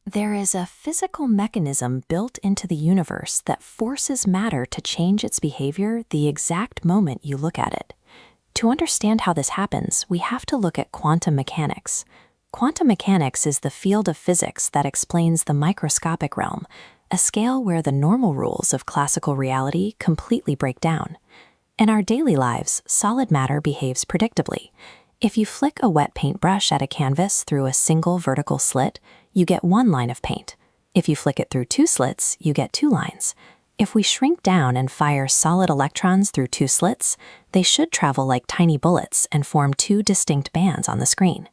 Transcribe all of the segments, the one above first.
There is a physical mechanism built into the universe that forces matter to change its behavior the exact moment you look at it. To understand how this happens, we have to look at quantum mechanics. Quantum mechanics is the field of physics that explains the microscopic realm, a scale where the normal rules of classical reality completely break down. In our daily lives, solid matter behaves predictably. If you flick a wet paintbrush at a canvas through a single vertical slit, you get one line of paint. If you flick it through two slits, you get two lines. If we shrink down and fire solid electrons through two slits, they should travel like tiny bullets and form two distinct bands on the screen.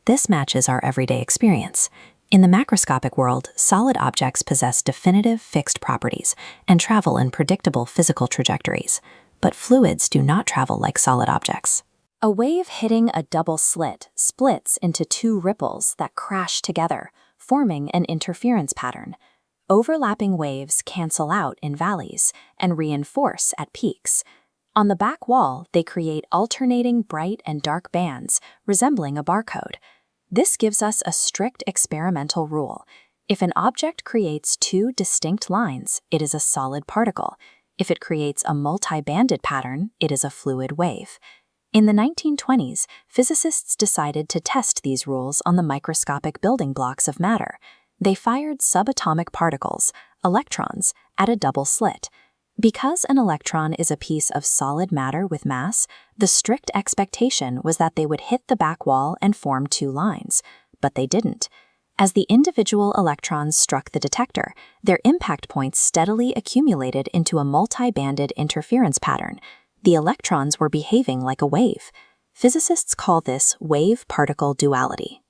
This matches our everyday experience. In the macroscopic world, solid objects possess definitive fixed properties and travel in predictable physical trajectories. But fluids do not travel like solid objects. A wave hitting a double slit splits into two ripples that crash together, forming an interference pattern. Overlapping waves cancel out in valleys and reinforce at peaks. On the back wall, they create alternating bright and dark bands, resembling a barcode. This gives us a strict experimental rule. If an object creates two distinct lines, it is a solid particle. If it creates a multi-banded pattern, it is a fluid wave. In the 1920s, physicists decided to test these rules on the microscopic building blocks of matter. They fired subatomic particles, electrons, at a double slit. Because an electron is a piece of solid matter with mass, the strict expectation was that they would hit the back wall and form two lines. But they didn't. As the individual electrons struck the detector, their impact points steadily accumulated into a multi-banded interference pattern. The electrons were behaving like a wave. Physicists call this wave-particle duality.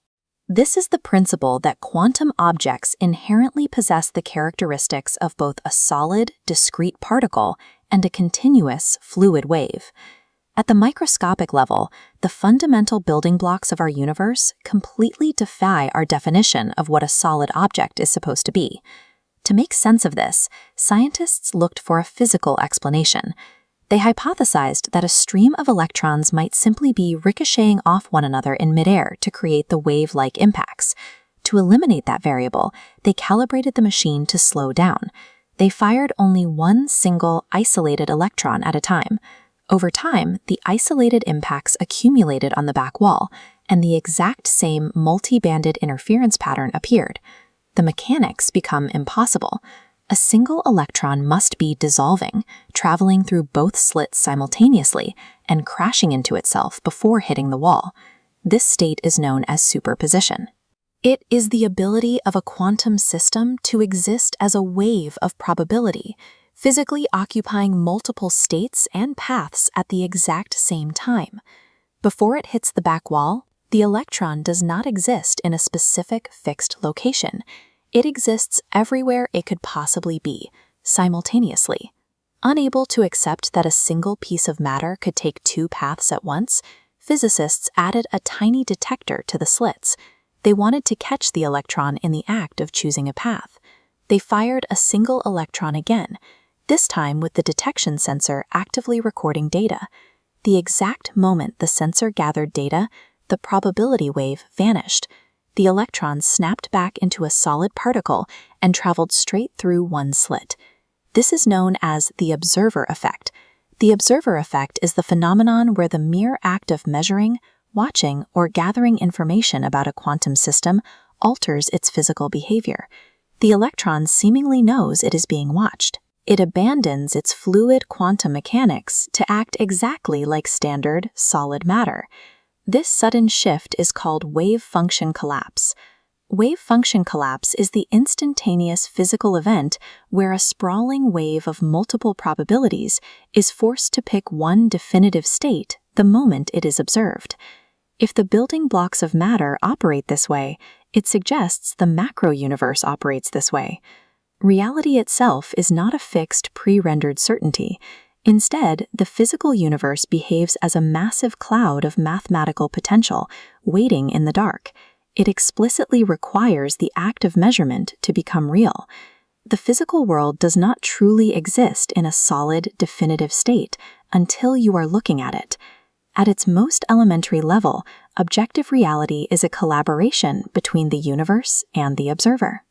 This is the principle that quantum objects inherently possess the characteristics of both a solid, discrete particle and a continuous, fluid wave. At the microscopic level, the fundamental building blocks of our universe completely defy our definition of what a solid object is supposed to be. To make sense of this, scientists looked for a physical explanation. They hypothesized that a stream of electrons might simply be ricocheting off one another in midair to create the wave-like impacts. To eliminate that variable, they calibrated the machine to slow down. They fired only one single isolated electron at a time. Over time, the isolated impacts accumulated on the back wall, and the exact same multi-banded interference pattern appeared. The mechanics become impossible. A single electron must be dissolving, traveling through both slits simultaneously, and crashing into itself before hitting the wall. This state is known as superposition. It is the ability of a quantum system to exist as a wave of probability, physically occupying multiple states and paths at the exact same time. Before it hits the back wall, the electron does not exist in a specific fixed location. It exists everywhere it could possibly be, simultaneously. Unable to accept that a single piece of matter could take two paths at once, physicists added a tiny detector to the slits. They wanted to catch the electron in the act of choosing a path. They fired a single electron again, this time with the detection sensor actively recording data. The exact moment the sensor gathered data, the probability wave vanished. The electron snapped back into a solid particle and traveled straight through one slit. This is known as the observer effect. The observer effect is the phenomenon where the mere act of measuring, watching, or gathering information about a quantum system alters its physical behavior. The electron seemingly knows it is being watched. It abandons its fluid quantum mechanics to act exactly like standard, solid matter. This sudden shift is called wave function collapse. Wave function collapse is the instantaneous physical event where a sprawling wave of multiple probabilities is forced to pick one definitive state the moment it is observed. If the building blocks of matter operate this way, it suggests the macro-universe operates this way. Reality itself is not a fixed, pre-rendered certainty. Instead, the physical universe behaves as a massive cloud of mathematical potential, waiting in the dark. It explicitly requires the act of measurement to become real. The physical world does not truly exist in a solid, definitive state until you are looking at it. At its most elementary level, objective reality is a collaboration between the universe and the observer.